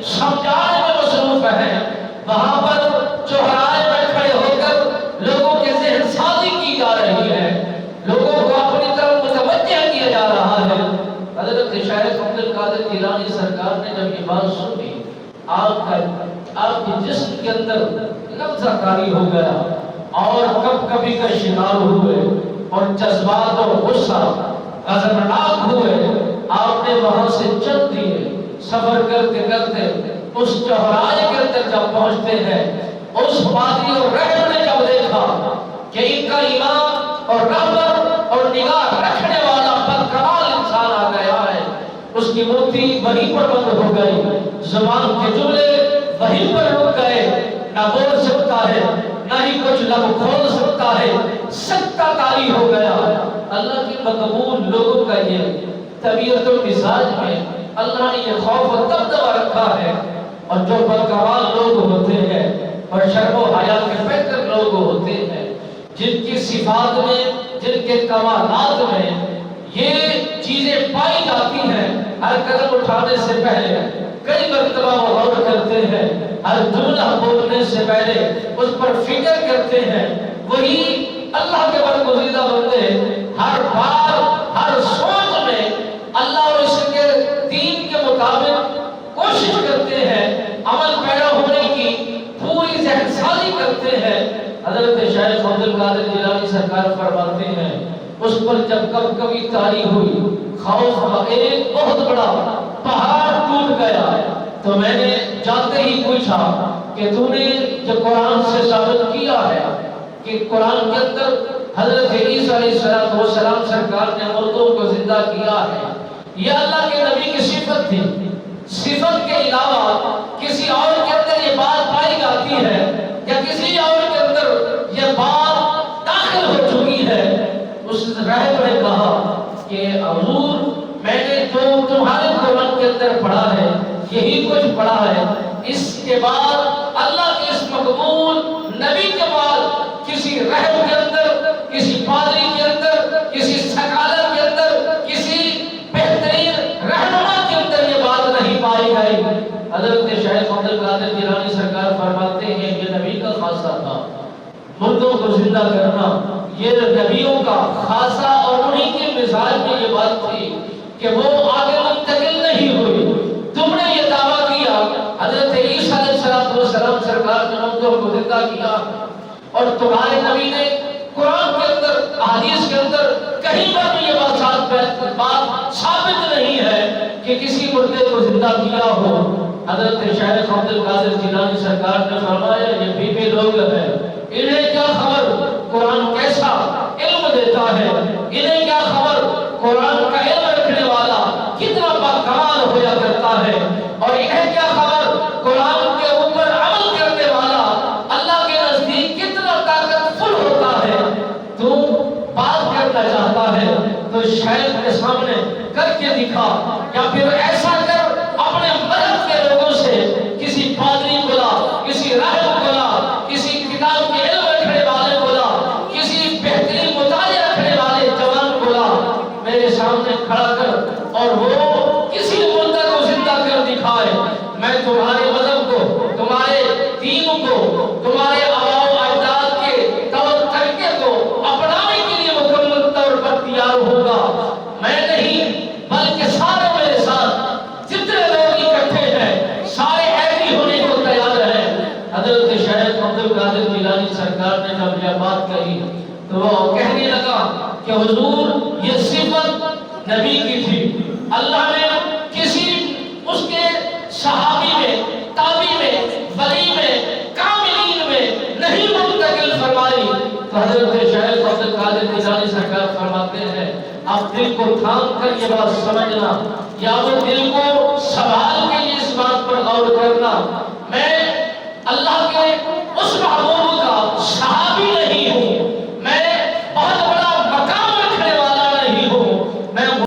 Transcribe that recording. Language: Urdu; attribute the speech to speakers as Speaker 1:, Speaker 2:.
Speaker 1: سمجھانے میں مصروف ہیں، وہاں پر چوراہے میں کھڑے ہو کر لوگوں کے ذہن سازی کی جا رہی ہے، لوگوں کو اپنی طرف متوجہ کیا جا رہا ہے۔ حضرت شیخ عبد القادر جیلانی سرکار نے جب یہ بات سنی، آپ کے جسم کے اندر لفظہ کاری ہو گیا اور کب کبھی کا شکار ہوئے اور جذبات اور غصہ غضبناک ہوئے۔ آپ نے وہاں سے چل دیے، سفر کرتے کرتے اس چوراہے کے اندر جب پہنچتے ہیں، اس پادری اور رہبر نے جب دیکھا کہ ان کا امام اور رہبر اور نگاہ رکھنے والا بدکمال انسان آ گیا ہے، اس کی موتی وہیں پر بند ہو گئی، زبان کے جملے وہیں پر رک گئے، نہ بول سکتا ہے نہ ہی کچھ لب کھول سکتا ہے، سکتہ کاری ہو گیا۔ اللہ کے مقبول لوگوں کا یہ طبیعت و مزاج میں اللہ نے یہ خوف و دبدبہ رکھا ہے، اور جو بدکمال لوگ ہوتے ہیں اور شرم و حیا کے پیکر لوگ ہوتے ہیں، جن کی صفات میں، جن کے کمالات میں یہ چیزیں پائی جاتی ہیں، ہر قدم اٹھانے سے پہلے کئی مرتبہ وہ غور کرتے ہیں، ہر جملہ بولنے سے پہلے اس پر فکر کرتے ہیں، وہی اللہ کے برگزیدہ بندے ہر بار ہر سوچ میں اللہ اور اس کے دین کے مطابق کوشش کرتے ہیں، عمل پیرا ہونے کی پوری ذہن سازی کرتے ہیں۔ حضرت شیخ عبد القادر جیلانی سرکار فرماتے ہیں، اس پر جب کبھی طاری ہوئی، خوف کا ایک بہت بڑا پہاڑ ٹوٹ گیا، تو میں نے جاتے ہی پوچھا کہ تو نے جو قرآن سے ثابت کیا ہے کہ قرآن کے اندر حضرت عیسیٰ علیہ السلام سرکار نے مردوں کو زندہ کیا ہے، یہ اللہ کے نبی کی صفت تھی، صفت کے علاوہ کسی اور کے اندر یہ بات پائی جاتی ہے یا کسی اور کے اندر یہ بات داخل ہو چکی ہے؟ اس راہب نے کہا کہ حضور میں نے جو تمہارے قرآن کے اندر پڑھا ہے یہی کچھ پڑھا ہے، اس کے بعد اللہ کے اس مقبول نبی کے بعد کسی راہب کے اندر، کسی پادری کے اندر، کسی سکالر کے اندر، کسی بہترین رہنما کے اندر یہ بات نہیں پائی گئی۔ حضرت شیخ عبد القادر جیلانی سرکار فرماتے ہیں یہ نبی کا خاصہ تھا، مردوں کو زندہ کرنا یہ نبیوں کا خاصہ، اور انہی کے مزاج میں یہ بات تھی کہ وہ آگے منتقل نہیں ہوئی۔ تم نے یہ دعویٰ کیا حضرت عیسیٰ علیہ السلام سرکار نے مردوں کو زندہ کیا، اور تمہارے نبی نے قرآن کے اندر، احادیث کے اندر کہیں پر بھی یہ بات ثابت نہیں ہے کہ کسی مردے کو زندہ کیا ہو۔ حضرت شیخ عبد القادر جیلانی سرکار نے فرمایا یہ بھی لوگ ہیں، انہیں کیا خبر قرآن کیسا علم دیتا ہے، انہیں کیا خبر قرآن کا علم رکھنے والا کتنا باکمال ہوا کرتا ہے، اور انہیں کیا خبر قرآن کے اوپر عمل کرنے والا اللہ کے نزدیک کتنا طاقت فل ہوتا ہے۔ تو بات کرنا چاہتا ہے تو شیخ کے سامنے کر کے دکھا، یا پھر ایسا کر اپنے مذہب کے لوگوں سے کسی پادری بلا، کسی راہب بلا، کسی کتاب کے علم رکھنے والے بلا، کسی بہترین مطالعہ رکھنے والے جوان بلا، میرے سامنے کھڑا کر اور وہ کسی مردہ کو زندہ کر دکھائے، میں تمہارے مذہب کو، تمہارے دین کو، تمہارے آباء و اجداد کے طور طریقے کو اپنانے کے لیے مکمل طور پر تیار ہوگا۔ میں نہیں بلکہ سارے میرے ساتھ جتنے لوگ اکٹھے ہیں سارے ایگری ہونے کو تیار ہیں۔ حضرت شیخ عبد القادر جیلانی سرکار نے جب یہ بات کہی تو وہ کہنے لگا کہ حضور یہ صفت نبی کی تھی، اللہ نے کسی اس کے صحابی میں، تابعی میں، ولی میں، کاملین میں نہیں منتقل فرمائی۔ تو حضرت شیخ عبد القادر جیلانی سرکار فرماتے ہیں آپ دل کو تھام کر یہ بات سمجھنا، یا وہ دل کو سنبھال کے